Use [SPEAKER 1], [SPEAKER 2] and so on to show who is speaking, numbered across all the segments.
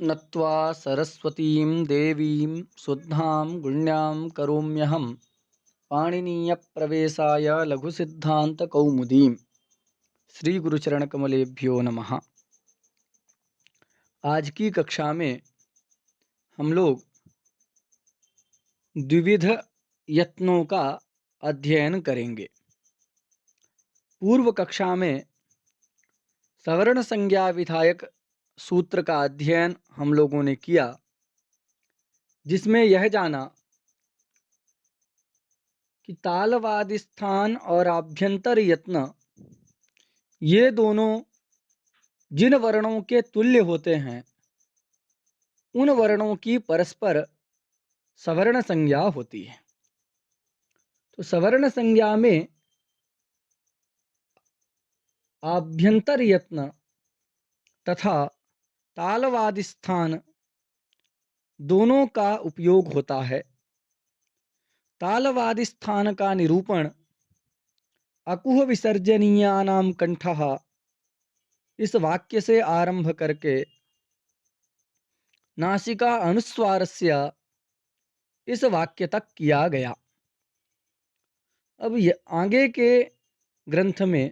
[SPEAKER 1] नत्वा सरस्वतीं देवीं शुद्धां गुण्यां करोम्यहं पाणिनीयप्रवेशाय लघुसिद्धान्तकौमुदीं। श्री गुरुचरण कमलेभ्यो नमः। आज की कक्षा में हम लोग द्विविध यत्नों का अध्ययन करेंगे। पूर्व कक्षा में सवर्ण संज्ञा विधायक सूत्र का अध्ययन हम लोगों ने किया, जिसमें यह जाना कि तालवादी स्थान और आभ्यंतर यत्न ये दोनों जिन वर्णों के तुल्य होते हैं उन वर्णों की परस्पर सवर्ण संज्ञा होती है। तो सवर्ण संज्ञा में आभ्यंतर यत्न तथा तालवादी स्थान दोनों का उपयोग होता है। तालवादी स्थान का निरूपण अकुह विसर्जनीयानां कंठः इस वाक्य से आरंभ करके नासिका अनुस्वारस्य इस वाक्य तक किया गया। अब आगे के ग्रंथ में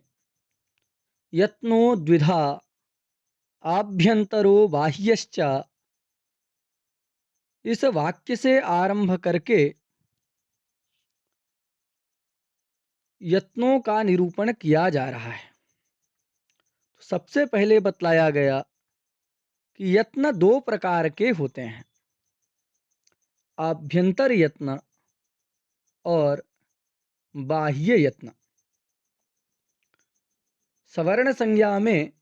[SPEAKER 1] यत्नो द्विधा आभ्यंतरो बाह्यश्च इस वाक्य से आरंभ करके यत्नों का निरूपण किया जा रहा है। तो सबसे पहले बतलाया गया कि यत्न दो प्रकार के होते हैं, आभ्यंतर यत्न और बाह्य यत्न। सवर्ण संज्ञा में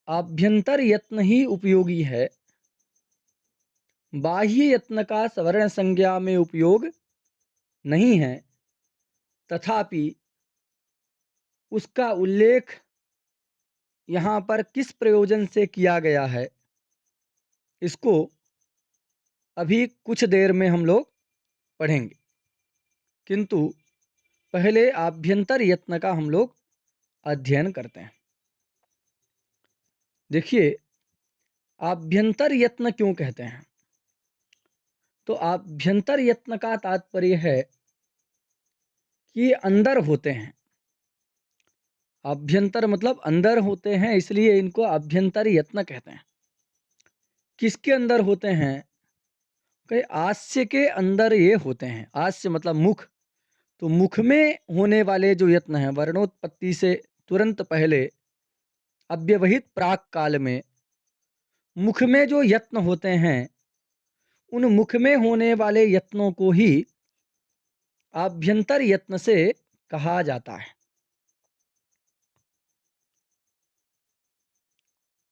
[SPEAKER 1] आभ्यंतर यत्न ही उपयोगी है, बाह्य यत्न का सवर्ण संज्ञा में उपयोग नहीं है। तथापि उसका उल्लेख यहाँ पर किस प्रयोजन से किया गया है, इसको अभी कुछ देर में हम लोग पढ़ेंगे। किंतु पहले आभ्यंतर यत्न का हम लोग अध्ययन करते हैं। देखिए, आभ्यंतर यत्न क्यों कहते हैं? तो आभ्यंतर यत्न का तात्पर्य है कि ये अंदर होते हैं। आभ्यंतर मतलब अंदर होते हैं, इसलिए इनको आभ्यंतर यत्न कहते हैं। किसके अंदर होते हैं? कई आस्य के अंदर ये होते हैं। आस्य मतलब मुख। तो मुख में होने वाले जो यत्न हैं, वर्णोत्पत्ति से तुरंत पहले अव्यवहित प्राक काल में मुख में जो यत्न होते हैं, उन मुख में होने वाले यत्नों को ही आभ्यंतर यत्न से कहा जाता है।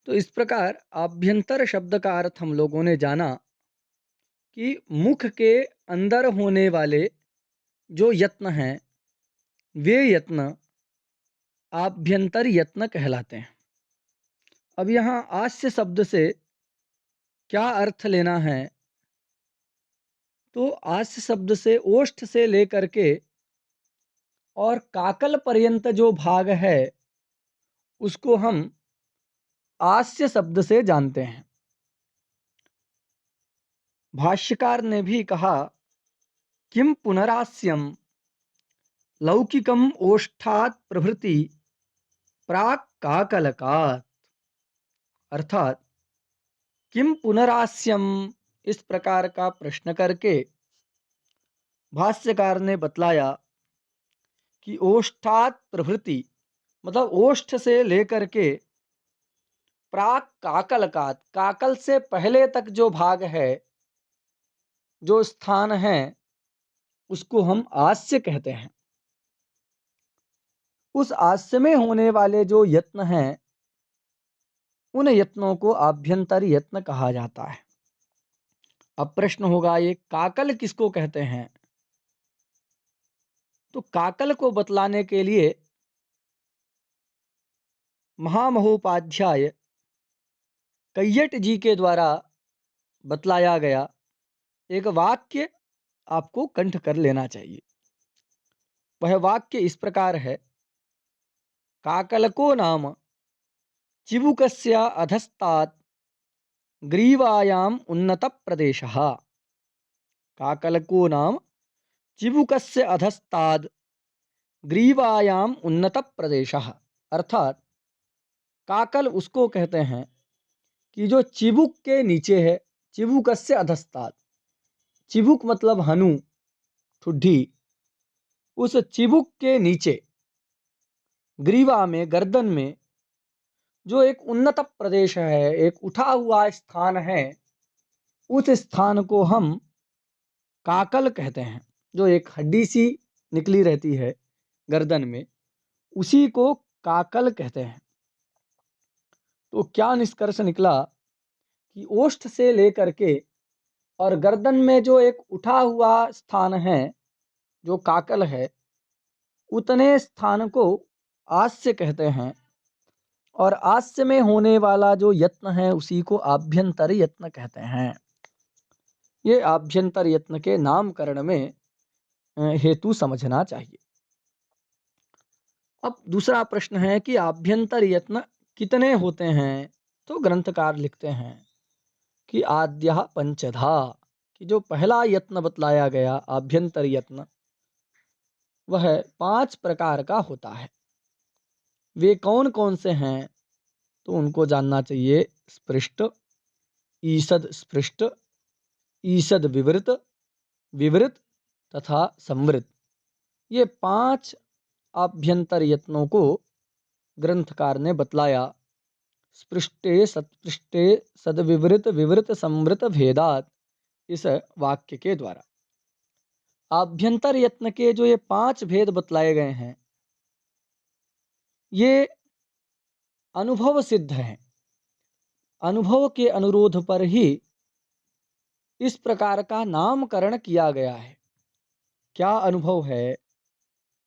[SPEAKER 1] तो इस प्रकार आभ्यंतर शब्द का अर्थ हम लोगों ने जाना कि मुख के अंदर होने वाले जो यत्न हैं, वे यत्न आभ्यंतर यत्न कहलाते हैं। अब यहाँ आस्य शब्द से क्या अर्थ लेना है? तो आस्य शब्द से ओष्ठ से लेकर के और काकल पर्यंत जो भाग है, उसको हम आस्य शब्द से जानते हैं। भाष्यकार ने भी कहा, किम पुनरास्यम लौकिकम ओष्ठात् प्रभृति प्राक काकलकात्। अर्थात किम पुनरास्यम, इस प्रकार का प्रश्न करके भाष्यकार ने बतलाया कि ओष्ठात् प्रभृति मतलब ओष्ठ से लेकर के प्राक काकलकात्, काकल से पहले तक जो भाग है, जो स्थान है, उसको हम आस्य कहते हैं। उस आस्य में होने वाले जो यत्न हैं, उन यत्नों को आभ्यंतर यत्न कहा जाता है। अब प्रश्न होगा, ये काकल किसको कहते हैं? तो काकल को बतलाने के लिए महामहोपाध्याय कैयट जी के द्वारा बतलाया गया एक वाक्य आपको कंठ कर लेना चाहिए। वह वाक्य इस प्रकार है, काकलको नाम चिबुकस्य अधस्तात् ग्रीवायाम् उन्नतप्रदेशः। काकलको नाम चिबुकस्य अधस्ताद् ग्रीवायाम् उन्नतप्रदेशः। अर्थात काकल उसको कहते हैं कि जो चिबुक के नीचे है। चिबुकस्य अधस्तात्, चिबुक मतलब हनु, ठुड्डी। उस चिबुक के नीचे ग्रीवा में, गर्दन में जो एक उन्नत प्रदेश है, एक उठा हुआ स्थान है, उस स्थान को हम काकल कहते हैं। जो एक हड्डी सी निकली रहती है गर्दन में, उसी को काकल कहते हैं। तो क्या निष्कर्ष निकला कि ओष्ठ से लेकर के और गर्दन में जो एक उठा हुआ स्थान है, जो काकल है, उतने स्थान को आस्य कहते हैं। और आस्य में होने वाला जो यत्न है, उसी को आभ्यंतर यत्न कहते हैं। ये आभ्यंतर यत्न के नामकरण में हेतु समझना चाहिए। अब दूसरा प्रश्न है कि आभ्यंतर यत्न कितने होते हैं। तो ग्रंथकार लिखते हैं कि आद्यः पंचधा, कि जो पहला यत्न बतलाया गया आभ्यंतर यत्न, वह 5 प्रकार का होता है। वे कौन कौन से हैं तो उनको जानना चाहिए। स्पृष्ट, ईषद स्पृष्ट, ईषद विवृत, विवृत तथा संवृत। ये 5 आभ्यंतर यत्नों को ग्रंथकार ने बतलाया। स्पृष्टे सत्पृष्टे सदविवृत विवृत संवृत भेदात, इस वाक्य के द्वारा। आभ्यंतर यत्न के जो ये 5 भेद बतलाए गए हैं, ये अनुभव सिद्ध हैं। अनुभव के अनुरोध पर ही इस प्रकार का नामकरण किया गया है। क्या अनुभव है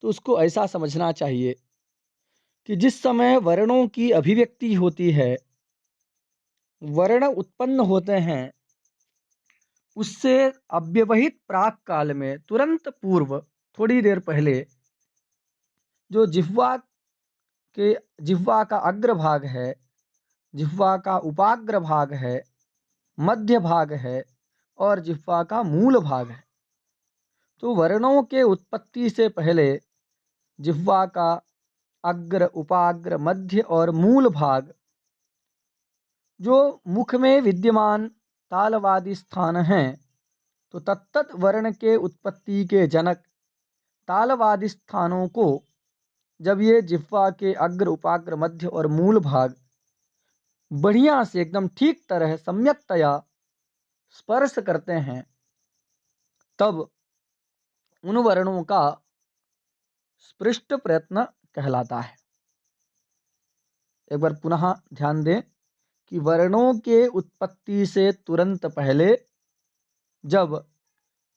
[SPEAKER 1] तो उसको ऐसा समझना चाहिए कि जिस समय वर्णों की अभिव्यक्ति होती है, वर्ण उत्पन्न होते हैं, उससे अव्यवहित प्राक काल में तुरंत पूर्व, थोड़ी देर पहले, जो जिह्वा का अग्र भाग है, जिह्वा का उपाग्र भाग है, मध्य भाग है और जिह्वा का मूल भाग है। तो वर्णों के उत्पत्ति से पहले जिह्वा का अग्र, उपाग्र, मध्य और मूल भाग, जो मुख में विद्यमान तालवादी स्थान हैं, तो तत्त वर्ण के उत्पत्ति के जनक तालवादी स्थानों को जब ये जिह्वा के अग्र, उपाग्र, मध्य और मूल भाग बढ़िया से एकदम ठीक तरह सम्यकतया स्पर्श करते हैं, तब उन वर्णों का स्पृष्ट प्रयत्न कहलाता है। एक बार पुनः ध्यान दें कि वर्णों के उत्पत्ति से तुरंत पहले जब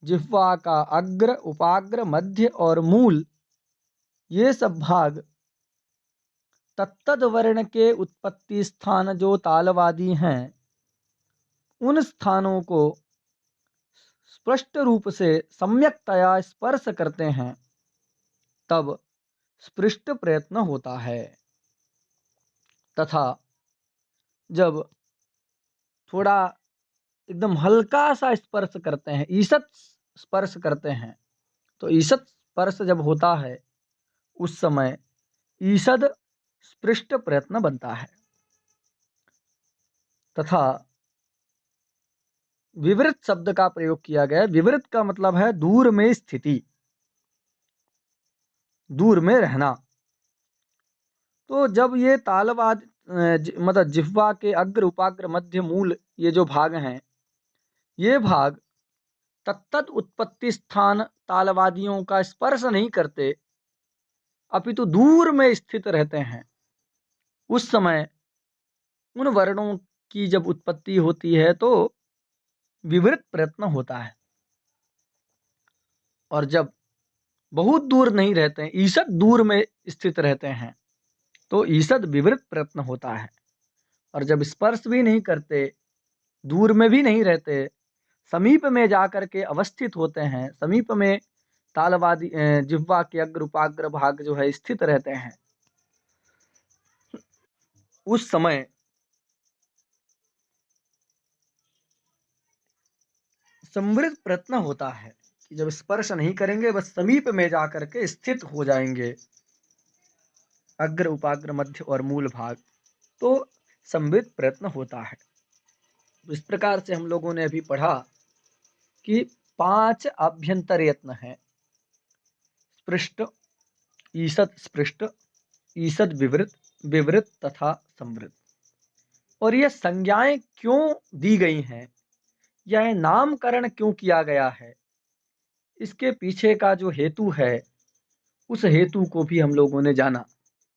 [SPEAKER 1] जिह्वा का अग्र, उपाग्र, मध्य और मूल, ये सब भाग तत्तद वर्ण के उत्पत्ति स्थान जो तालवादी हैं, उन स्थानों को स्पष्ट रूप से सम्यकतया स्पर्श करते हैं, तब स्पृष्ट प्रयत्न होता है। तथा जब थोड़ा एकदम हल्का सा स्पर्श करते हैं, ईषत् स्पर्श करते हैं, तो ईषत् स्पर्श जब होता है, उस समय ईषद स्पृष्ट प्रयत्न बनता है। तथा विवृत शब्द का प्रयोग किया गया है। विवृत का मतलब है दूर में स्थिति, दूर में रहना। तो जब ये तालवाद मतलब जिह्वा के अग्र, उपाग्र, मध्य, मूल, ये जो भाग हैं, ये भाग तत्त उत्पत्ति स्थान तालवादियों का स्पर्श नहीं करते, अपितु दूर में स्थित रहते हैं, उस समय उन वर्णों की जब उत्पत्ति होती है तो विवृत प्रयत्न होता है। और जब बहुत दूर नहीं रहते हैं, ईषद दूर में स्थित रहते हैं, तो ईषद विवृत प्रयत्न होता है। और जब स्पर्श भी नहीं करते, दूर में भी नहीं रहते, समीप में जाकर के अवस्थित होते हैं, समीप में तालवादी जिह्वा के अग्र, उपाग्र भाग जो है स्थित रहते हैं, उस समय संवृत प्रयत्न होता है कि जब स्पर्श नहीं करेंगे बस समीप में जाकर के स्थित हो जाएंगे, अग्र उपाग्र मध्य और मूल भाग, तो संवृत प्रयत्न होता है। तो इस प्रकार से हम लोगों ने अभी पढ़ा कि 5 आभ्यंतर यत्न हैं। स्पृष्ट, ईषद स्पृष्ट, ईषद विवृत, विवृत तथा संवृत। और ये संज्ञाएं क्यों दी गई हैं, यह नामकरण क्यों किया गया है, इसके पीछे का जो हेतु है उस हेतु को भी हम लोगों ने जाना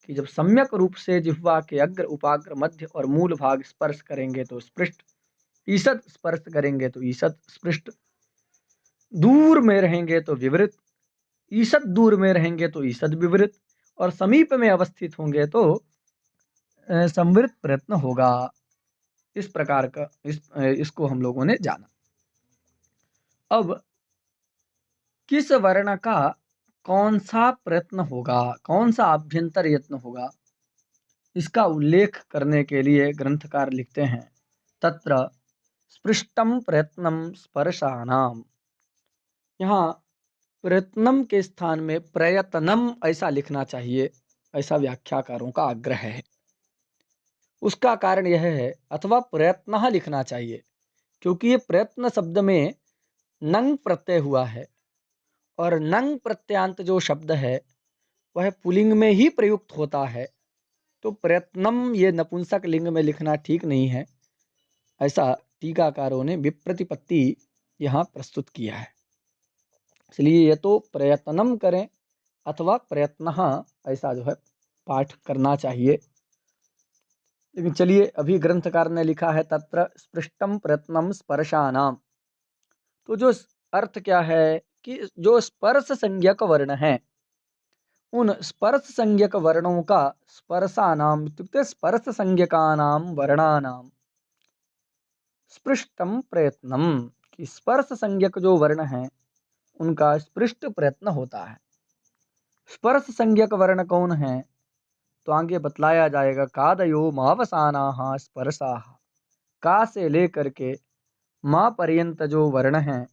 [SPEAKER 1] कि जब सम्यक रूप से जिह्वा के अग्र उपाग्र मध्य और मूल भाग स्पर्श करेंगे तो स्पृष्ट, ईषद स्पर्श करेंगे तो ईषद स्पृष्ट, दूर में रहेंगे तो विवृत, ईषद दूर में रहेंगे तो ईषद विवृत, और समीप में अवस्थित होंगे तो संवृत प्रयत्न होगा। इस प्रकार का इसको हम लोगों ने जाना। अब किस वर्ण का कौन सा प्रयत्न होगा, कौन सा आभ्यंतर यत्न होगा, इसका उल्लेख करने के लिए ग्रंथकार लिखते हैं तत्र स्पृष्टम प्रयत्नम स्पर्शानाम। यहाँ प्रयत्नम के स्थान में प्रयत्नम ऐसा लिखना चाहिए, ऐसा व्याख्याकारों का आग्रह है। उसका कारण यह है, अथवा प्रयत्न लिखना चाहिए, क्योंकि ये प्रयत्न शब्द में नंग प्रत्यय हुआ है और नंग प्रत्यांत जो शब्द है वह पुलिंग में ही प्रयुक्त होता है। तो प्रयत्नम ये नपुंसक लिंग में लिखना ठीक नहीं है, ऐसा टीकाकारों ने विप्रतिपत्ति यहाँ प्रस्तुत किया है। इसलिए ये तो प्रयत्नम करें अथवा प्रयत्न, ऐसा जो है पाठ करना चाहिए। लेकिन चलिए, अभी ग्रंथकार ने लिखा है तत्र स्पृष्टम प्रयत्नम स्पर्शानाम। तो जो अर्थ क्या है कि जो स्पर्श संज्ञक वर्ण है उन स्पर्श संज्ञक वर्णों का स्पर्शानाम इत्युक्ते स्पर्श संज्ञकानाम वर्णानाम स्पृष्टम प्रयत्नम, कि स्पर्श संज्ञक जो वर्ण है उनका स्पृष्ट प्रयत्न होता है। स्पर्श संज्ञक वर्ण कौन है, तो आगे बतलाया जाएगा। कादयो मावसाना स्पर्शा, का से लेकर के माँ पर्यंत जो वर्ण हैं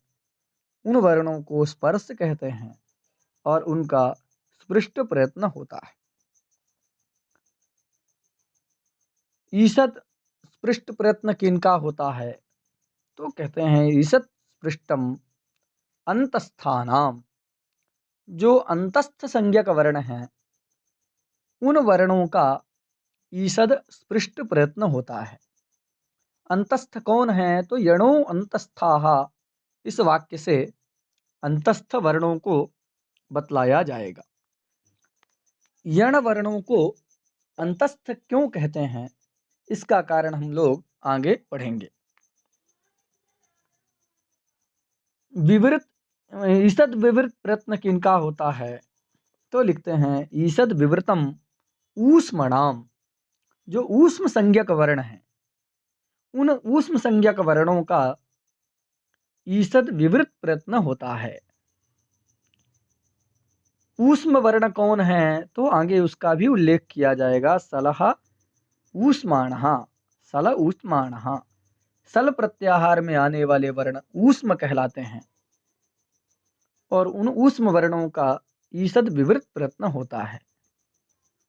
[SPEAKER 1] उन वर्णों को स्पर्श कहते हैं और उनका स्पृष्ट प्रयत्न होता है। ईषद स्पृष्ट प्रयत्न किनका होता है, तो कहते हैं ईषद स्पृष्टम अंतस्थानाम। जो अंतस्थ संज्ञक वर्ण हैं उन वर्णों का ईषद स्पृष्ट प्रयत्न होता है। अंतस्थ कौन है, तो यणो अंतस्थाः, इस वाक्य से अंतस्थ वर्णों को बतलाया जाएगा। यण वर्णों को अंतस्थ क्यों कहते हैं, इसका कारण हम लोग आगे पढ़ेंगे। विवृत, ईषद विवृत प्रयत्न किनका होता है, तो लिखते हैं ईषद विवृतम ऊष्मणाम। जो ऊष्म संज्ञक वर्ण है उन ऊष्म संज्ञक वर्णों का ईषद विवृत प्रयत्न होता है। ऊष्म वर्ण कौन है, तो आगे उसका भी उल्लेख किया जाएगा। सलह ऊष्माणः, सल ऊष्माणः, सल प्रत्याहार में आने वाले वर्ण ऊष्म कहलाते हैं और उन ऊष्म वर्णों का ईषद विवृत प्रयत्न होता है।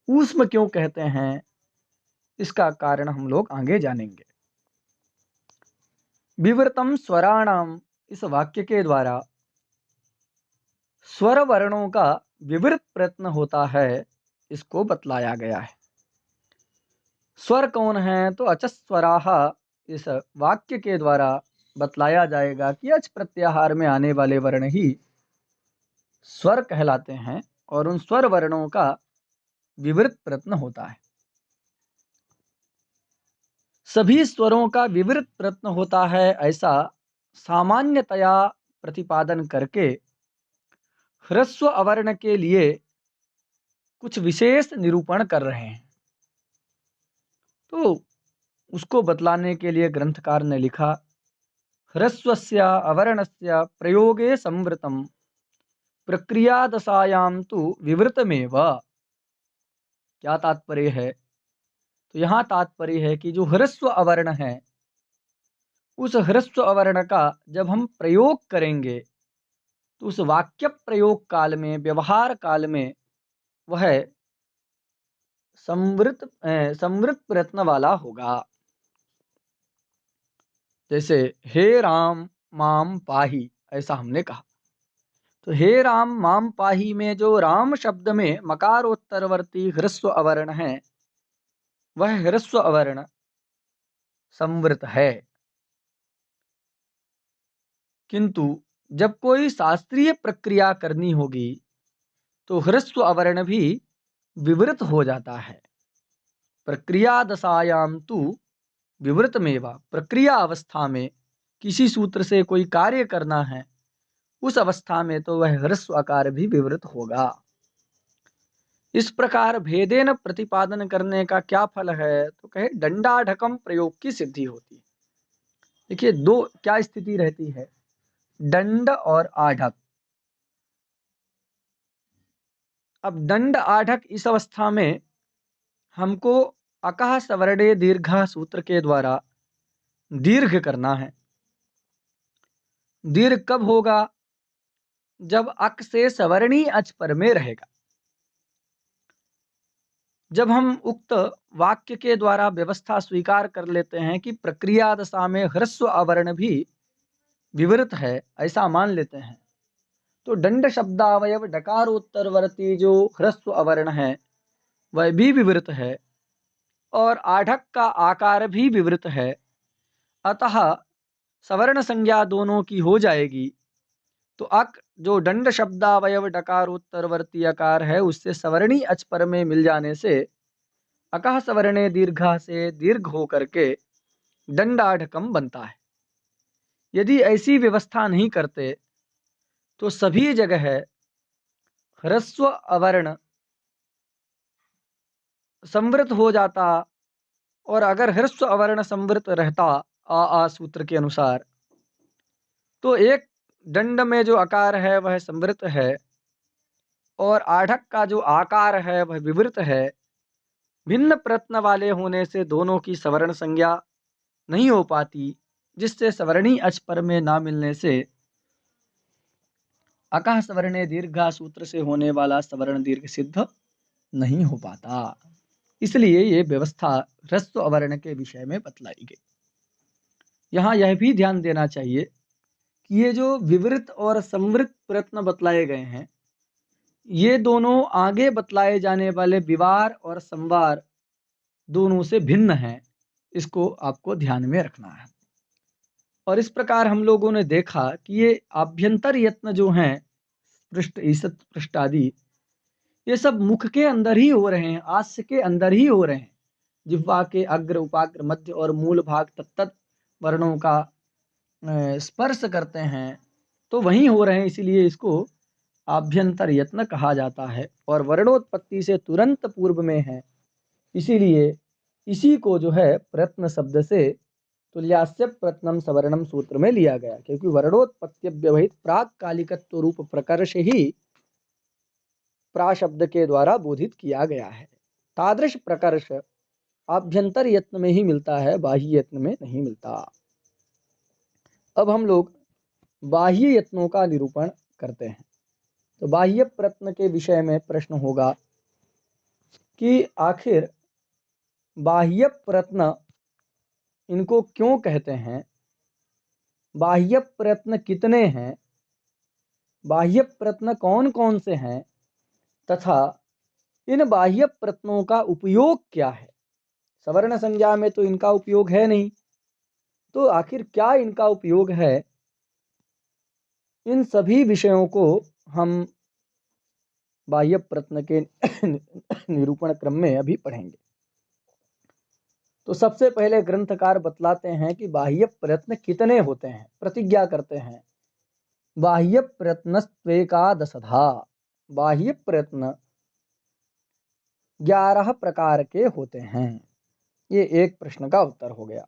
[SPEAKER 1] ऊष्म क्यों कहते हैं, इसका कारण हम लोग आगे जानेंगे। विवृतम स्वराणाम, इस वाक्य के द्वारा स्वर वर्णों का विवृत प्रयत्न होता है, इसको बतलाया गया है। स्वर कौन है, तो अचस्वराः, इस वाक्य के द्वारा बतलाया जाएगा कि अच प्रत्याहार में आने वाले वर्ण ही स्वर कहलाते हैं और उन स्वर वर्णों का विवृत प्रयत्न होता है। सभी स्वरों का विवृत प्रयत्न होता है, ऐसा सामान्यतया प्रतिपादन करके ह्रस्व अवर्ण के लिए कुछ विशेष निरूपण कर रहे हैं। तो उसको बतलाने के लिए ग्रंथकार ने लिखा ह्रस्वस्य अवर्णस्य प्रयोगे संवृतम प्रक्रियादशायां तु विवृतमेव। क्या तात्पर्य है, तो यहाँ तात्पर्य है कि जो ह्रस्व अवर्ण है उस ह्रस्व अवर्ण का जब हम प्रयोग करेंगे तो उस वाक्य प्रयोग काल में, व्यवहार काल में वह संवृत प्रयत्न वाला होगा। जैसे हे राम माम पाही, ऐसा हमने कहा। तो हे राम माम पाही में जो राम शब्द में मकारोत्तरवर्ती ह्रस्व अवर्ण है, वह ह्रस्व अवर्ण संवृत है। किंतु जब कोई शास्त्रीय प्रक्रिया करनी होगी तो ह्रस्व अवर्ण भी विवृत हो जाता है। प्रक्रिया दशायाम तु विवृतमेवा, प्रक्रिया अवस्था में किसी सूत्र से कोई कार्य करना है, उस अवस्था में तो वह ह्रस्व आकार भी विवृत होगा। इस प्रकार भेदेन प्रतिपादन करने का क्या फल है, तो कहे दंडाढकम प्रयोग की सिद्धि होती है। देखिए दो क्या स्थिति रहती है, दंड और आढक। अब दंड आढक इस अवस्था में हमको अकः सवर्णे दीर्घ सूत्र के द्वारा दीर्घ करना है। दीर्घ कब होगा, जब अक से सवर्णी अच पर में रहेगा। जब हम उक्त वाक्य के द्वारा व्यवस्था स्वीकार कर लेते हैं कि प्रक्रिया दशा में ह्रस्व अवर्ण भी विवृत है, ऐसा मान लेते हैं, तो दंड शब्दावयव डकारोत्तरवर्ती जो ह्रस्व अवर्ण है वह भी विवृत है और आढक का आकार भी विवृत है। अतः सवर्ण संज्ञा दोनों की हो जाएगी। तो अक जो दंड शब्दावयव डकारोत्तरवर्ती आकार है उससे सवर्णी अच पर में मिल जाने से अकः सवर्णे दीर्घा से दीर्घ होकर के दंडाढकम बनता है। यदि ऐसी व्यवस्था नहीं करते तो सभी जगह ह्रस्व अवर्ण संवृत हो जाता, और अगर ह्रस्व अवर्ण संवृत रहता आ सूत्र के अनुसार, तो एक दंड में जो आकार है वह संवृत है और आढ़क का जो आकार है वह विवृत है। भिन्न प्रयत्न वाले होने से दोनों की सवर्ण संज्ञा नहीं हो पाती, जिससे सवर्णी अच पर में ना मिलने से अकः सवर्णे दीर्घा सूत्र से होने वाला सवर्ण दीर्घ सिद्ध नहीं हो पाता। इसलिए ये व्यवस्था ह्रस्व अवर्ण के विषय में बतलाई गई। यहाँ यह भी ध्यान देना चाहिए कि ये जो विवृत और संवृत प्रयत्न बतलाए गए हैं, ये दोनों आगे बतलाए जाने वाले विवार और संवार दोनों से भिन्न हैं। इसको आपको ध्यान में रखना है। और इस प्रकार हम लोगों ने देखा कि ये आभ्यंतर यत्न जो हैं, पृष्ठ ईसत पृष्ठ आदि, ये सब मुख के अंदर ही हो रहे हैं, आस्य के अंदर ही हो रहे हैं। जिह्वा के अग्र उपाग्र मध्य और मूल भाग तत्त वर्णों का स्पर्श करते हैं तो वहीं हो रहे हैं, इसीलिए इसको आभ्यंतर यत्न कहा जाता है। और वर्णोत्पत्ति से तुरंत पूर्व में है, इसीलिए इसी को जो है प्रयत्न शब्द से तुल्यास्य प्रत्नम सवर्णम सूत्र में लिया गया, क्योंकि वर्णोत्पत्ति व्यवहित प्राक कालिकत्व रूप प्रकर्ष ही प्राशब्द के द्वारा बोधित किया गया है। तादृश प्रकर्ष आभ्यंतर यत्न में ही मिलता है, बाह्य यत्न में नहीं मिलता। अब हम लोग बाह्य यत्नों का निरूपण करते हैं। तो बाह्य प्रयत्न के विषय में प्रश्न होगा कि आखिर बाह्य प्रयत्न इनको क्यों कहते हैं, बाह्य प्रयत्न कितने हैं, बाह्य प्रयत्न कौन कौन से हैं, तथा इन बाह्य प्रयत्नों का उपयोग क्या है। सवर्ण संज्ञा में तो इनका उपयोग है नहीं, तो आखिर क्या इनका उपयोग है, इन सभी विषयों को हम बाह्य प्रयत्न के निरूपण क्रम में अभी पढ़ेंगे। तो सबसे पहले ग्रंथकार बतलाते हैं कि बाह्य प्रयत्न कितने होते हैं। प्रतिज्ञा करते हैं बाह्य प्रयत्नस्त्वेकादशधा, बाह्य प्रयत्न 11 प्रकार के होते हैं। ये एक प्रश्न का उत्तर हो गया।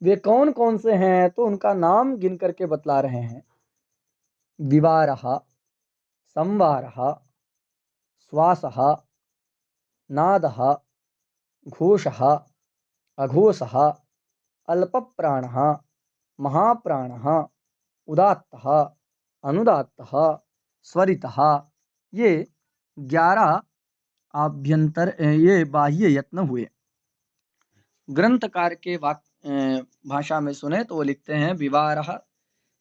[SPEAKER 1] वे कौन कौन से हैं, तो उनका नाम गिन करके बतला रहे हैं। विवारः, संवारः, श्वासः, नादः, घोषः, अघोषः, अल्पप्राणः, महाप्राणः, उदात्तः, अनुदात्तः, स्वरितः, ये 11 ये बाह्य यत्न हुए। ग्रंथकार के भाषा में सुने तो वो लिखते हैं विवारः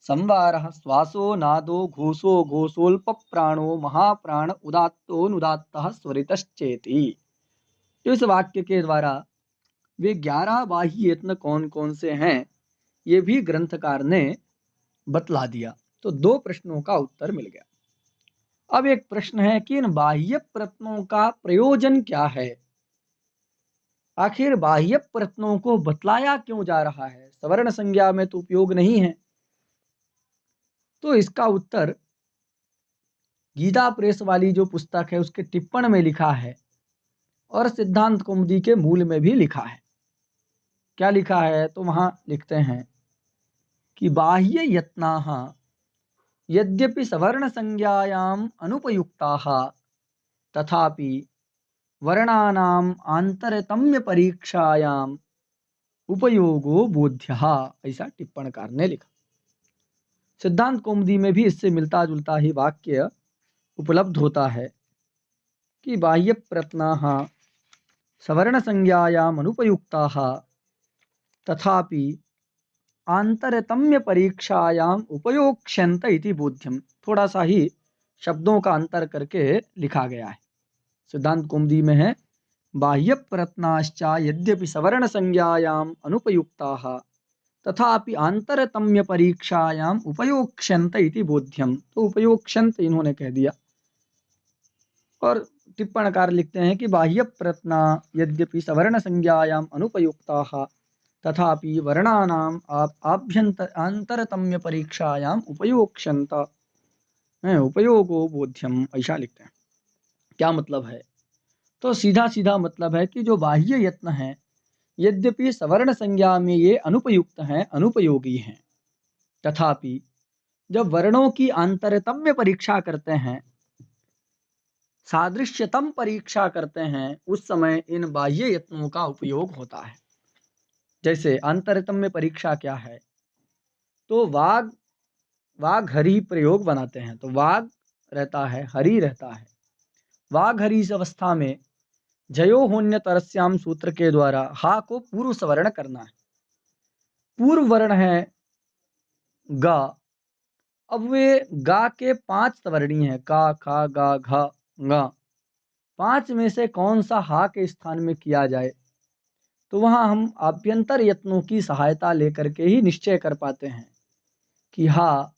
[SPEAKER 1] संवारः श्वासो नादो घोषो घोषोल्प प्राणो महाप्राण उदात्तोनुदात्तः स्वरितश्चेति। इस वाक्य के द्वारा वे 11 बाह्य यत्न कौन कौन से हैं ये भी ग्रंथकार ने बतला दिया। तो 2 प्रश्नों का उत्तर मिल गया। अब एक प्रश्न है कि इन बाह्य प्रयत्नों का प्रयोजन क्या है? आखिर बाह्य प्रयत्नों को बतलाया क्यों जा रहा है? सवर्ण संज्ञा में तो उपयोग नहीं है। तो इसका उत्तर गीता प्रेस वाली जो पुस्तक है उसके टिप्पण में लिखा है और सिद्धांत कौमुदी के मूल में भी लिखा है। क्या लिखा है? तो वहां लिखते हैं कि बाह्य यत्नाः यद्यपि सवर्ण संज्ञायाम अनुपयुक्ताः तथापि वर्णानाम आंतरतम्य परीक्षायाम उपयोगो बोध्यः, ऐसा टिप्पणकार ने लिखा। सिद्धांत कौमुदी में भी इससे मिलता जुलता ही वाक्य उपलब्ध होता है कि बाह्य प्रयत्नाः सवर्ण संज्ञायाम अनुपयुक्ताः तथापि आंतरतम्य परीक्षायाम उपयोक्ष्यन्त इति बोध्यम। थोड़ा सा ही शब्दों का अंतर करके लिखा गया है। सिद्धांत कौमुदी में है बाह्य प्रयत्नाश्च यद्यपि सवर्ण संज्ञायाम अनुपयुक्ताः तथापि आंतरतम्य परीक्षायाम उपयोक्ष्यन्त इति बोध्यम। तो उपयोक्ष्यन्त इन्होंने कह दिया। और टिप्पणकार लिखते हैं कि बाह्य प्रयत्ना यद्यपि सवर्ण संज्ञायाम अनुपयुक्ताः तथापि वर्णानाम आंतरतम्य परीक्षायाम उपयोक्ष्यन्त उपयोगो बोध्यम, ऐसा लिखते हैं। क्या मतलब है? तो सीधा सीधा मतलब है कि जो बाह्य यत्न है यद्यपि सवर्ण संज्ञा में ये अनुपयुक्त हैं, अनुपयोगी हैं, तथापि जब वर्णों की आंतरतम्य परीक्षा करते हैं, सादृश्यतम परीक्षा करते हैं, उस समय इन बाह्य यत्नों का उपयोग होता है। जैसे आंतरतम्य परीक्षा क्या है? तो वाग हरि प्रयोग बनाते हैं। तो वाग रहता है, हरि रहता है। वाग हरि इस अवस्था में जयो होन्य तरस्याम सूत्र के द्वारा हा को पूर्व सवर्ण करना है। पूर्व वर्ण है गा। अब वे गा के 5 सवर्णी हैं, का खा गा घा गा। 5 में से कौन सा हा के स्थान में किया जाए? तो वहां हम आभ्यंतर यत्नों की सहायता लेकर के ही निश्चय कर पाते हैं कि हा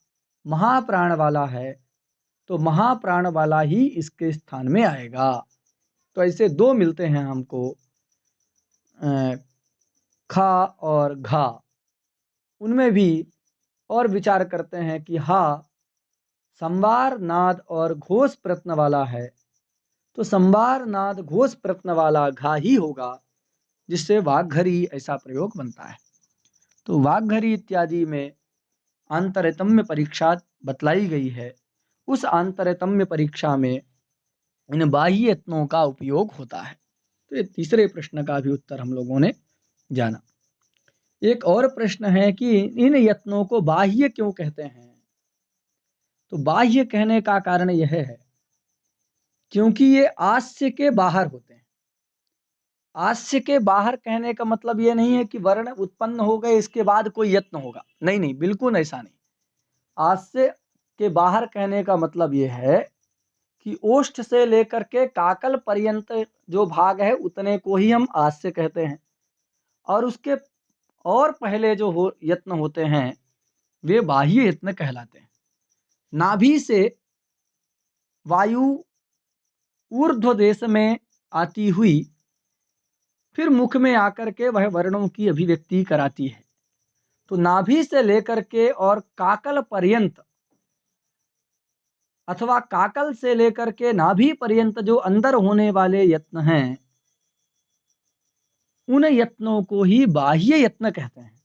[SPEAKER 1] महाप्राण वाला है, तो महाप्राण वाला ही इसके स्थान में आएगा। तो ऐसे 2 मिलते हैं हमको, खा और घा। उनमें भी और विचार करते हैं कि हा संवार नाद और घोष प्रत्न वाला है, तो संवार नाद घोष प्रत्न वाला घा ही होगा, जिससे वाग्घरी ऐसा प्रयोग बनता है। तो वाग्घरी इत्यादि में आंतरतम्य परीक्षा बतलाई गई है। उस आंतरतम्य परीक्षा में इन बाह्य यत्नों का उपयोग होता है। तो ये तीसरे प्रश्न का भी उत्तर हम लोगों ने जाना। एक और प्रश्न है कि इन यत्नों को बाह्य क्यों कहते हैं? तो बाह्य कहने का कारण यह है क्योंकि ये आस्य के बाहर होते हैं। आस्य के बाहर कहने का मतलब ये नहीं है कि वर्ण उत्पन्न हो गए इसके बाद कोई यत्न होगा, नहीं नहीं, बिल्कुल ऐसा नहीं। आस्य के बाहर कहने का मतलब ये है कि ओष्ठ से लेकर के काकल पर्यंत जो भाग है उतने को ही हम आस्य कहते हैं, और उसके और पहले जो यत्न होते हैं वे बाह्य यत्न कहलाते हैं। नाभि से वायु ऊर्ध्व देश में आती हुई फिर मुख में आकर के वह वर्णों की अभिव्यक्ति कराती है। तो नाभि से लेकर के और काकल पर्यंत अथवा काकल से लेकर के नाभि पर्यंत जो अंदर होने वाले यत्न हैं, उन यत्नों को ही बाह्य यत्न कहते हैं।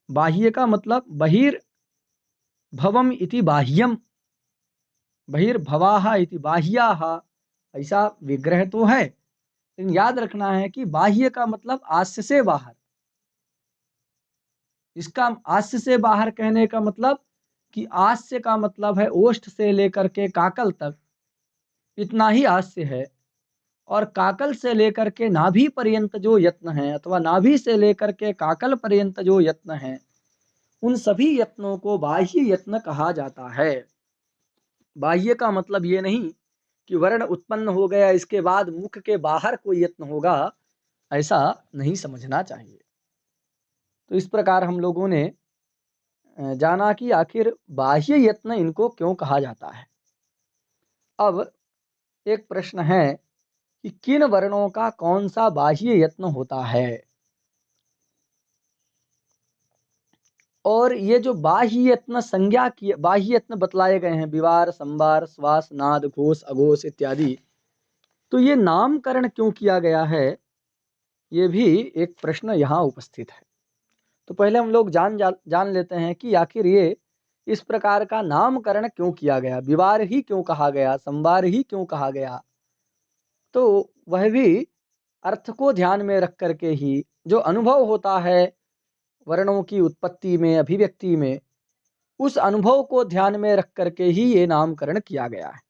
[SPEAKER 1] बाह्य का मतलब बहिर्भवम इति बाह्यम, बहिर्भवाः इति बाह्याः, ऐसा विग्रह तो है, लेकिन याद रखना है कि बाह्य का मतलब आस्य से बाहर। इसका आस्य से बाहर कहने का मतलब कि आस्य का मतलब है ओष्ठ से लेकर के काकल तक, इतना ही आस्य है। और काकल से लेकर के नाभि पर्यंत जो यत्न है, अथवा नाभि से लेकर के काकल पर्यंत जो यत्न है, उन सभी यत्नों को बाह्य यत्न कहा जाता है। बाह्य का मतलब ये नहीं कि वर्ण उत्पन्न हो गया इसके बाद मुख के बाहर कोई यत्न होगा, ऐसा नहीं समझना चाहिए। तो इस प्रकार हम लोगों ने जाना कि आखिर बाह्य यत्न इनको क्यों कहा जाता है। अब एक प्रश्न है कि किन वर्णों का कौन सा बाह्य यत्न होता है। और ये जो बाह्य यत्न संज्ञा की बाह्य यत्न बतलाए गए हैं, विवार, संवार, श्वास, नाद, घोष, अघोष इत्यादि, तो ये नामकरण क्यों किया गया है, ये भी एक प्रश्न यहाँ उपस्थित है। तो पहले हम लोग जान लेते हैं कि आखिर ये इस प्रकार का नामकरण क्यों किया गया, विवार ही क्यों कहा गया, संवार ही क्यों कहा गया। तो वह भी अर्थ को ध्यान में रख करके ही, जो अनुभव होता है वर्णों की उत्पत्ति में, अभिव्यक्ति में, उस अनुभव को ध्यान में रख करके ही ये नामकरण किया गया है।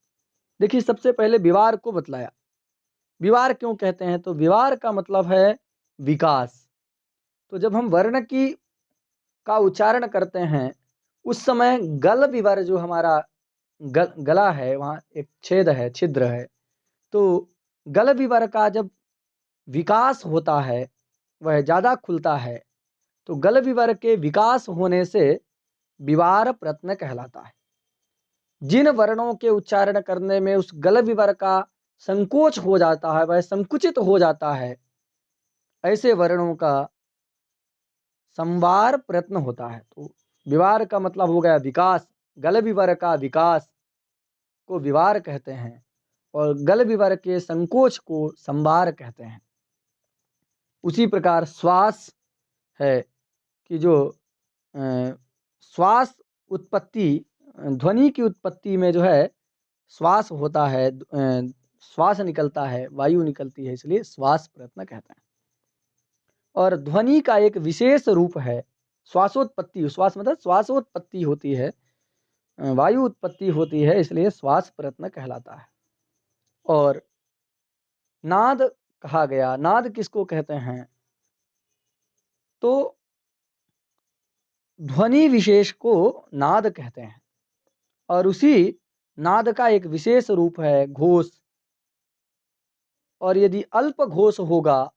[SPEAKER 1] देखिए, सबसे पहले विवार को बतलाया। विवार क्यों कहते हैं, तो विवार का मतलब है विकास। तो जब हम वर्ण की का उच्चारण करते हैं, उस समय गल विवर जो हमारा गला है, वहाँ एक छेद है, छिद्र है, तो गल विवर का जब विकास होता है, वह ज़्यादा खुलता है, तो गल विवर के विकास होने से विवार प्रत्न कहलाता है। जिन वर्णों के उच्चारण करने में उस गल विवर का संकोच हो जाता है, वह संकुचित हो जाता है, ऐसे वर्णों का संवार प्रयत्न होता है। तो विवार का मतलब हो गया विकास, गल विवर का विकास को विवार कहते हैं, और गल विवर के संकोच को संवार कहते हैं। उसी प्रकार श्वास है कि जो श्वास उत्पत्ति, ध्वनि की उत्पत्ति में जो है श्वास होता है, श्वास निकलता है, वायु निकलती है, इसलिए श्वास प्रयत्न कहते हैं। और ध्वनि का एक विशेष रूप है श्वासोत्पत्ति। श्वास मतलब श्वासोत्पत्ति होती है, वायु उत्पत्ति होती है, इसलिए श्वास प्रयत्न कहलाता है। और नाद कहा गया, नाद किसको कहते हैं, तो ध्वनि विशेष को नाद कहते हैं। और उसी नाद का एक विशेष रूप है घोष। और यदि अल्प घोष होगा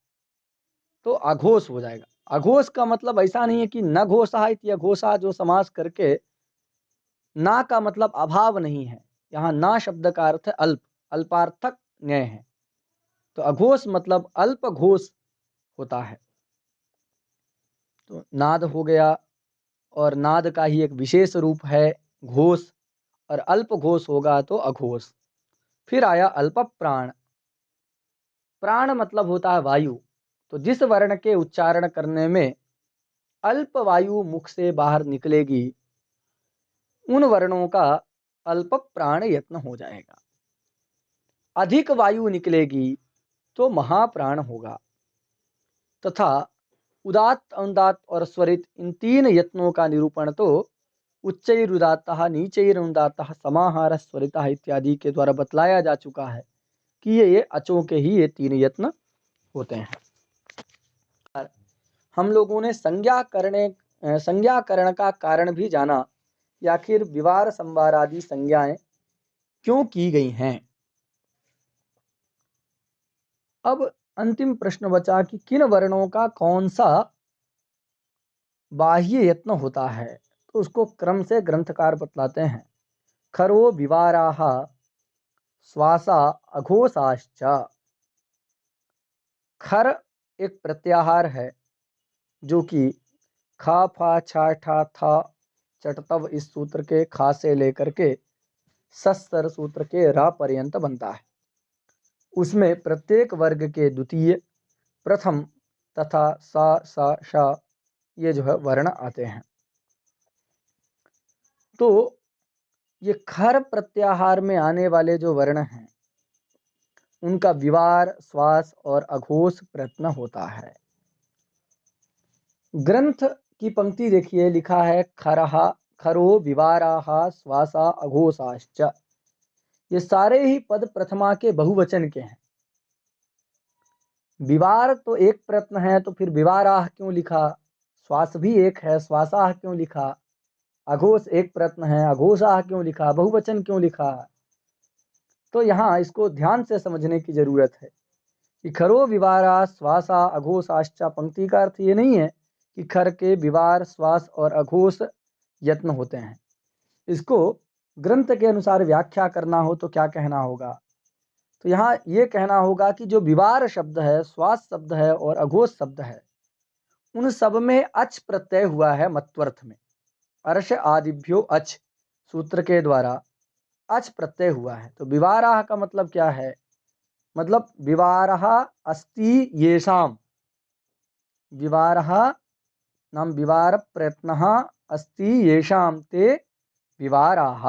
[SPEAKER 1] तो अघोष हो जाएगा। अघोष का मतलब ऐसा नहीं है कि न घोषा इति अघोषा जो समास करके, ना का मतलब अभाव नहीं है, यहाँ ना शब्द का अर्थ है अल्प, अल्पार्थक न्याय है। तो अघोष मतलब अल्प घोष होता है, तो नाद हो गया। और नाद का ही एक विशेष रूप है घोष, और अल्प घोष होगा तो अघोष। फिर आया अल्प प्राण। प्राण मतलब होता है वायु। तो जिस वर्ण के उच्चारण करने में अल्प वायु मुख से बाहर निकलेगी, उन वर्णों का अल्प प्राण यत्न हो जाएगा। अधिक वायु निकलेगी तो महाप्राण होगा। तथा उदात्त, अनुदात्त और स्वरित, इन तीन यत्नों का निरूपण तो उच्चैरुदात्तः, नीचैरुदात्तः, समाहारः, स्वरितः इत्यादि के द्वारा बतलाया जा चुका है कि ये अचों के ही ये तीन यत्न होते हैं। हम लोगों ने संज्ञाकरण का कारण भी जाना कि आखिर विवार, संवार आदि संज्ञाएं क्यों की गई हैं। अब अंतिम प्रश्न बचा कि किन वर्णों का कौन सा बाह्य यत्न होता है, तो उसको क्रम से ग्रंथकार बतलाते हैं। खरो विवाराः श्वासा अघोषाश्च। खर एक प्रत्याहार है जो कि खा, फा, छा, ठा, था, चटतव इस सूत्र के खा से लेकर के सस्तर सूत्र के रा पर्यंत बनता है। उसमें प्रत्येक वर्ग के द्वितीय, प्रथम तथा सा, सा, शा, ये जो है वर्ण आते हैं। तो ये खर प्रत्याहार में आने वाले जो वर्ण हैं, उनका विवार, श्वास और अघोष प्रयत्न होता है। ग्रंथ की पंक्ति देखिए, लिखा है खरहा खरो विवाराहा श्वासा अघोषाश्च। ये सारे ही पद प्रथमा के बहुवचन के हैं। विवार तो एक प्रयत्न है, तो फिर विवाराह क्यों लिखा? श्वास भी एक है, श्वासाह क्यों लिखा? अघोष एक प्रयत्न है, अघोषाह क्यों लिखा? बहुवचन क्यों लिखा? तो यहाँ इसको ध्यान से समझने की जरूरत है कि खरो विवारा श्वासा अघोषाश्च पंक्ति का अर्थ ये नहीं है कि खर के विवार, श्वास और अघोष यत्न होते हैं। इसको ग्रंथ के अनुसार व्याख्या करना हो तो क्या कहना होगा? तो यहाँ ये कहना होगा कि जो विवार शब्द है, श्वास शब्द है और अघोष शब्द है, उन सब में अच प्रत्यय हुआ है मत्वर्थ में। अर्श आदिभ्यो अच सूत्र के द्वारा अच प्रत्यय हुआ है। तो विवाराह का मतलब क्या है? मतलब विवारः अस्ति येषाम, विवारः नाम विवार प्रयत्नः अस्ति येषाम ते विवाराः।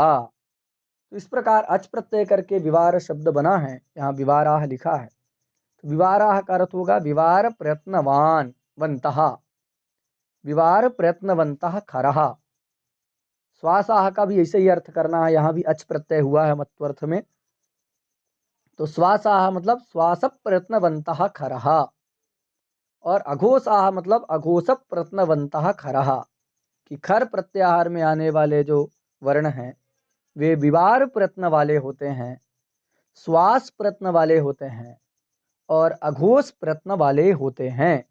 [SPEAKER 1] तो इस प्रकार अच प्रत्यय करके विवार शब्द बना है, यहाँ विवाराह लिखा है। तो विवाराह का अर्थ होगा विवार प्रयत्नवान वंतः, विवार प्रयत्नवंतः खरः। श्वासाह का भी ऐसे ही अर्थ करना है, यहाँ भी अच प्रत्यय हुआ है मत्वर्थ में। तो श्वासाह मतलब श्वास प्रयत्नवंतः खरः, और अघोषाह मतलब अघोष प्रयत्नवंतः खरः, कि खर प्रत्याहार में आने वाले जो वर्ण हैं वे विवार प्रयत्न वाले होते हैं, श्वास प्रयत्न वाले होते हैं और अघोष प्रयत्न वाले होते हैं।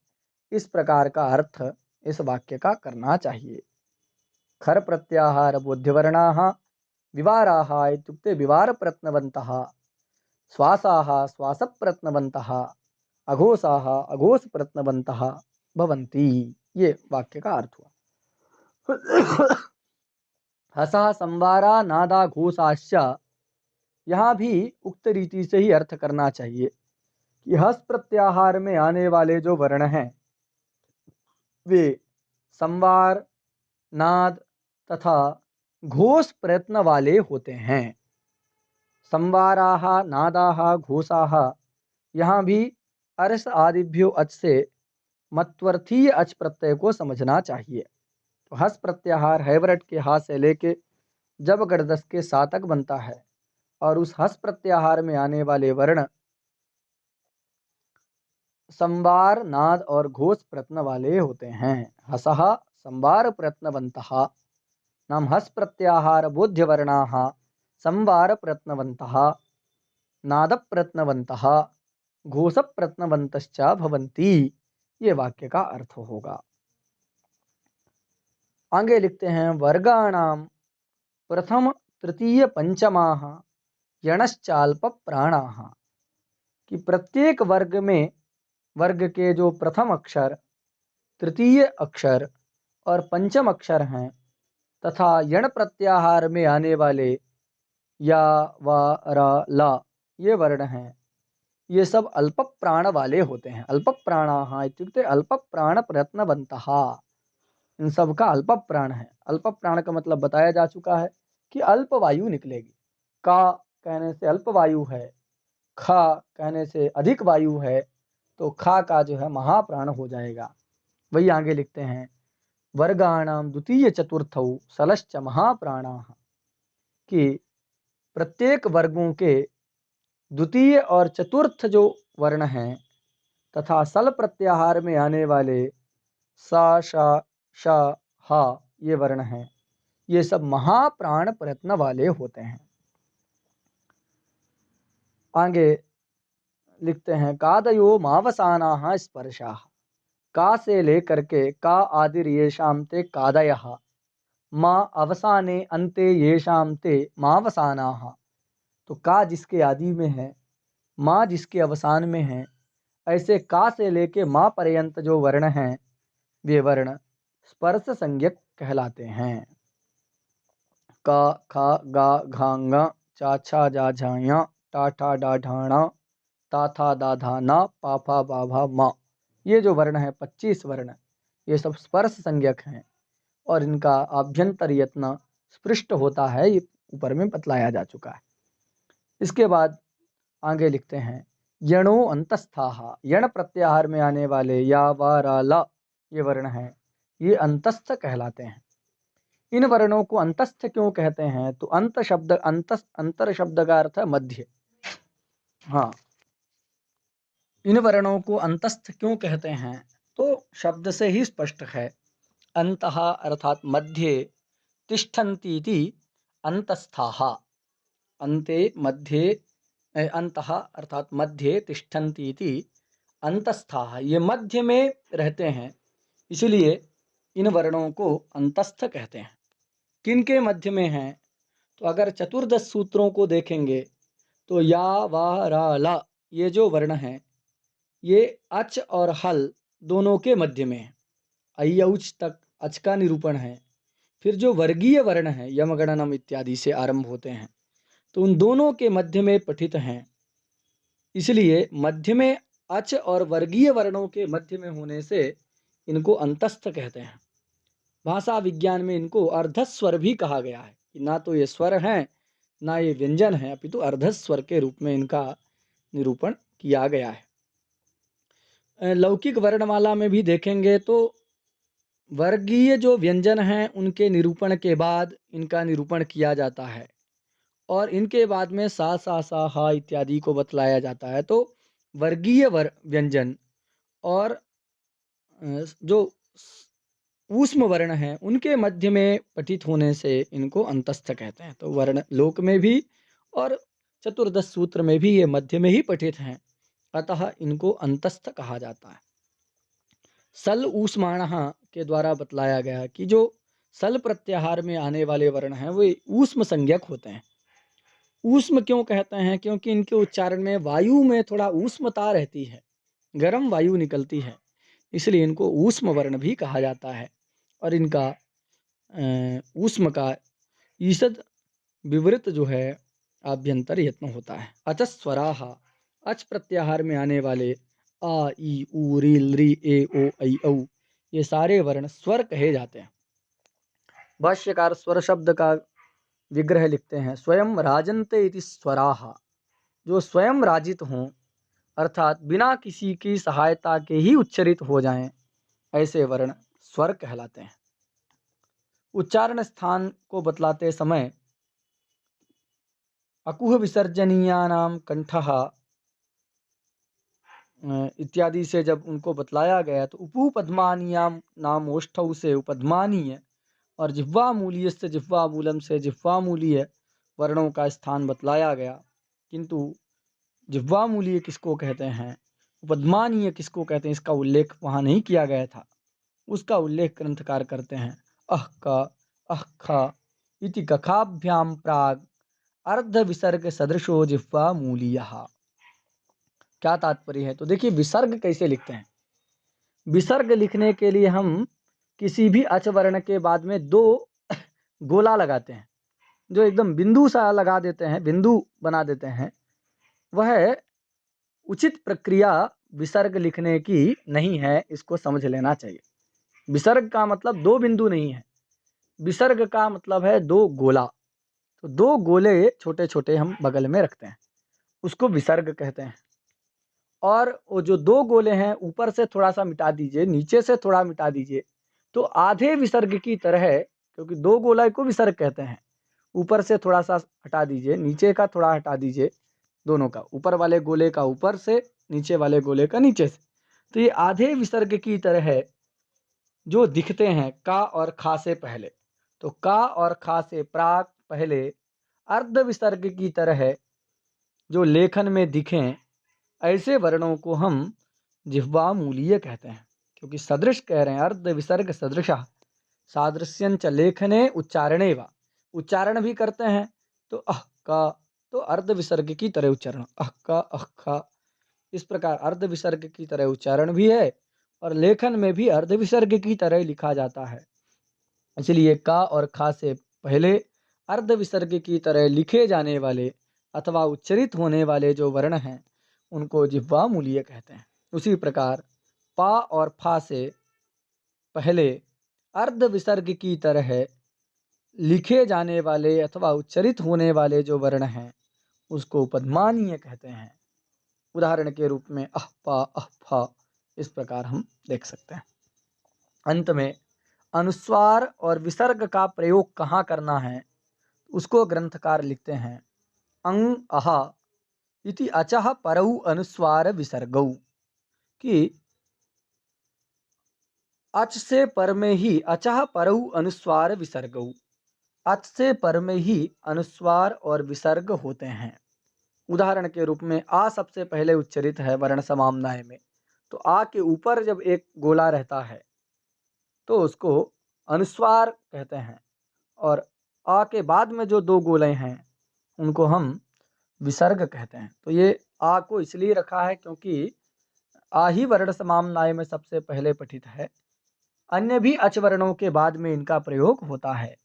[SPEAKER 1] इस प्रकार का अर्थ इस वाक्य का करना चाहिए। खर प्रत्याहार बोध्यवर्णाः विवाराः इत्युक्ते विवार प्रयत्नवन्तः, श्वासाः श्वास प्रयत्नवन्तः, अघोषाः अघोष प्रयत्नवन्तः भवन्ति। ये वाक्य का अर्थ हुआ। हसः संवारा नादा घोषाश्च, यहाँ भी उक्त रीति से ही अर्थ करना चाहिए कि हस प्रत्याहार में आने वाले जो वर्ण हैं वे संवार, नाद तथा घोष प्रयत्न वाले होते हैं। संवाराः नादाः घोषाः, यहाँ भी अर्श आदिभ्यो अच से मत्वर्थीय अच प्रत्यय को समझना चाहिए। तो हस प्रत्याहार हैवरट के हा से लेके जब गर्दश के सा तक बनता है, और उस हस प्रत्याहार में आने वाले वर्ण संवार, नाद और घोष प्रयत्न वाले होते हैं। हसः संवार प्रयत्नवन्तः नाम हस प्रत्याहार बोध्य वर्णाः संवार प्रयत्नवन्तः नाद प्रयत्नवन्तः घोष प्रयत्नवन्तश्च भवन्ति। ये वाक्य का अर्थ होगा। आगे लिखते हैं वर्गाणाम प्रथम तृतीय पंचमाः यणश्चाल्प प्राणाः, कि प्रत्येक वर्ग में वर्ग के जो प्रथम अक्षर, तृतीय अक्षर और पंचम अक्षर हैं तथा यण प्रत्याहार में आने वाले या व र ला ये वर्ण हैं, ये सब अल्प प्राण वाले होते हैं। अल्प प्राणाः इत्युक्ते अल्प प्राण प्रयत्नवन्तः, इन सब का अल्प प्राण है। अल्प प्राण का मतलब बताया जा चुका है कि अल्प वायु निकलेगी। का कहने से अल्प वायु है, खा कहने से अधिक वायु है, तो खा का जो है महाप्राण हो जाएगा। वही आगे लिखते हैं वर्गाणाम द्वितीय चतुर्थौ सलश्च महाप्राणाः, कि प्रत्येक वर्गों के द्वितीय और चतुर्थ जो वर्ण हैं तथा सल प्रत्याहार में आने वाले सा शा श हा ये वर्ण हैं, ये सब महाप्राण प्रयत्न वाले होते हैं। आगे लिखते हैं कादयो मावसानाः स्पर्शाः, का से लेकर के का आदिर येषां ते कादयः, माँ अवसाने अंते येषां ते मावसानाः। तो का जिसके आदि में है, माँ जिसके अवसान में है, ऐसे का से लेके माँ पर्यंत जो वर्ण हैं वे वर्ण स्पर्श संज्ञक कहलाते हैं। का खा गा घा ङ चा छा जा झाया टा ठा डा ढाणा ता था दा धा ना पा फा बा भा मा, ये जो वर्ण है 25 वर्ण, ये सब स्पर्श संज्ञक हैं और इनका आभ्यंतर यत्न स्पृष्ट होता है, ये ऊपर में बतलाया जा चुका है। इसके बाद आगे लिखते हैं यणो अंतस्थाः, यण प्रत्याहार में आने वाले या वा रा ला ये वर्ण हैं, ये अंतस्थ कहलाते हैं। इन वर्णों को अंतस्थ क्यों कहते हैं? तो अंतर शब्द का अर्थ है मध्य। हाँ, इन वर्णों को अंतस्थ क्यों कहते हैं? तो शब्द से ही स्पष्ट है। अंतः अर्थात मध्ये, तिष्ठन्तीति अंतस्थाः। अन्ते मध्ये अंतः अर्थात मध्ये तिष्ठन्तीति अंतस्थाः, ये मध्य में रहते हैं, इसलिए इन वर्णों को अंतस्थ कहते हैं। किनके मध्य में हैं? तो अगर चतुर्दश सूत्रों को देखेंगे तो या वा रा ला, ये जो वर्ण हैं ये अच और हल दोनों के मध्य में है। ऐ औच तक अच का निरूपण है। फिर जो वर्गीय वर्ण हैं यमगणनम इत्यादि से आरंभ होते हैं तो उन दोनों के मध्य में पठित हैं, इसलिए मध्य में अच और वर्गीय वर्णों के मध्य में होने से इनको अंतस्थ कहते हैं। भाषा विज्ञान में इनको अर्धस्वर भी कहा गया है कि ना तो ये स्वर हैं ना ये व्यंजन है, अपितु अर्धस्वर के रूप में इनका निरूपण किया गया है। लौकिक वर्णमाला में भी देखेंगे तो वर्गीय जो व्यंजन हैं उनके निरूपण के बाद इनका निरूपण किया जाता है और इनके बाद में सा हा इत्यादि को बतलाया जाता है। तो वर्गीय व्यंजन और जो ऊष्म वर्ण हैं उनके मध्य में पठित होने से इनको अंतस्थ कहते हैं। तो वर्ण लोक में भी और चतुर्दश सूत्र में भी ये मध्य में ही पठित हैं, अतः इनको अंतस्थ कहा जाता है। सल ऊष्माणः के द्वारा बतलाया गया कि जो सल प्रत्याहार में आने वाले वर्ण हैं वे ऊष्म संज्ञक होते हैं। ऊष्म क्यों कहते हैं? क्योंकि इनके उच्चारण में वायु में थोड़ा ऊष्मता रहती है, गर्म वायु निकलती है, इसलिए इनको ऊष्म वर्ण भी कहा जाता है। और इनका ऊष्म का ईषद विवृत जो है आभ्यंतर यत्न होता है। अचस्वराः, अच प्रत्याहार में आने वाले आ ई उ री री ए ओ ऐ औ, ये सारे वर्ण स्वर कहे जाते हैं। भाष्यकार स्वर शब्द का विग्रह लिखते हैं, स्वयं राजन्ते इति स्वराः, जो स्वयं राजित हों अर्थात बिना किसी की सहायता के ही उच्चरित हो जाएं, ऐसे वर्ण स्वर कहलाते हैं। उच्चारण स्थान को बतलाते समय अकुह विसर्जनीयानाम कंठः इत्यादि से जब उनको बतलाया गया तो उपपद्मानीयाम नाम ओष्ठौ से उपद्मानीय और जिह्वामूलीय से जिह्वामूलम से जिह्वामूलीय वर्णों का स्थान बतलाया गया, किंतु जिह्वामूलीय किसको कहते हैं, उपद्मानीय किसको कहते हैं, इसका उल्लेख वहाँ नहीं किया गया था। उसका उल्लेख ग्रंथकार करते हैं अह का अह खा इति कखाभ्याम प्राग अर्ध विसर्ग सदृशो जिह्वामूलीयः। क्या तात्पर्य है? तो देखिए विसर्ग कैसे लिखते हैं। विसर्ग लिखने के लिए हम किसी भी अच वर्ण के बाद में दो गोला लगाते हैं, जो एकदम बिंदु सा लगा देते हैं, बिंदु बना देते हैं, वह उचित प्रक्रिया विसर्ग लिखने की नहीं है, इसको समझ लेना चाहिए। विसर्ग का मतलब दो बिंदु नहीं है, विसर्ग का मतलब है दो गोला। तो दो गोले छोटे छोटे हम बगल में रखते हैं, उसको विसर्ग कहते हैं। और वो जो दो गोले हैं ऊपर से थोड़ा सा मिटा दीजिए, नीचे से थोड़ा मिटा दीजिए, तो आधे विसर्ग की तरह, क्योंकि दो गोला को विसर्ग कहते हैं, ऊपर से थोड़ा सा हटा दीजिए, नीचे का थोड़ा हटा दीजिए, दोनों का, ऊपर वाले गोले का ऊपर से, नीचे वाले गोले का नीचे से, तो ये आधे विसर्ग की तरह जो दिखते हैं का और खा से पहले। तो का और खा से प्राक पहले अर्ध विसर्ग की तरह जो लेखन में दिखें, ऐसे वर्णों को हम जिह्वामूलीय कहते हैं, क्योंकि सदृश कह रहे हैं, अर्ध विसर्ग सदृशः सादृश्यंच लेखने उच्चारणे वा, उच्चारण भी करते हैं तो अह का, तो अर्ध विसर्ग की तरह उच्चारण, अह का अह खा, इस प्रकार अर्ध विसर्ग की तरह उच्चारण भी है और लेखन में भी अर्ध विसर्ग की तरह लिखा जाता है। इसलिए का और खा से पहले अर्ध विसर्ग की तरह लिखे जाने वाले अथवा उच्चरित होने वाले जो वर्ण हैं उनको जिह्वामूलीय कहते हैं। उसी प्रकार पा और फा से पहले अर्ध विसर्ग की तरह लिखे जाने वाले अथवा उच्चरित होने वाले जो वर्ण हैं उसको पद्मानीय कहते हैं। उदाहरण के रूप में अह पा अह फा, इस प्रकार हम देख सकते हैं। अंत में अनुस्वार और विसर्ग का प्रयोग कहाँ करना है, उसको ग्रंथकार लिखते हैं अंग अहा इति अचः परौ अनुस्वार विसर्गौ, कि अच से पर में ही अचः परौ अनुस्वार विसर्गौ, अच से पर में ही अनुस्वार और विसर्ग होते हैं। उदाहरण के रूप में आ सबसे पहले उच्चरित है वर्ण समाम्नाय में, तो आ के ऊपर जब एक गोला रहता है तो उसको अनुस्वार कहते हैं, और आ के बाद में जो दो गोले हैं उनको हम विसर्ग कहते हैं। तो ये आ को इसलिए रखा है क्योंकि आ ही वर्ण समाम्नाय में सबसे पहले पठित है। अन्य भी अच वर्णों के बाद में इनका प्रयोग होता है,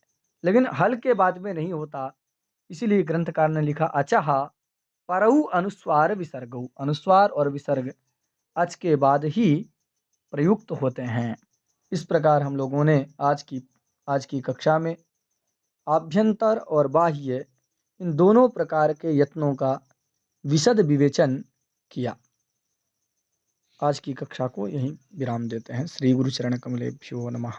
[SPEAKER 1] लेकिन हल के बाद में नहीं होता। इसीलिए ग्रंथकार ने लिखा अचः परौ अनुस्वार विसर्गौ, अनुस्वार और विसर्ग अच के बाद ही प्रयुक्त होते हैं। इस प्रकार हम लोगों ने आज की कक्षा में आभ्यंतर और बाह्य इन दोनों प्रकार के यत्नों का विशद विवेचन किया। आज की कक्षा को यहीं विराम देते हैं। श्री गुरु चरण कमलेभ्यो नमः।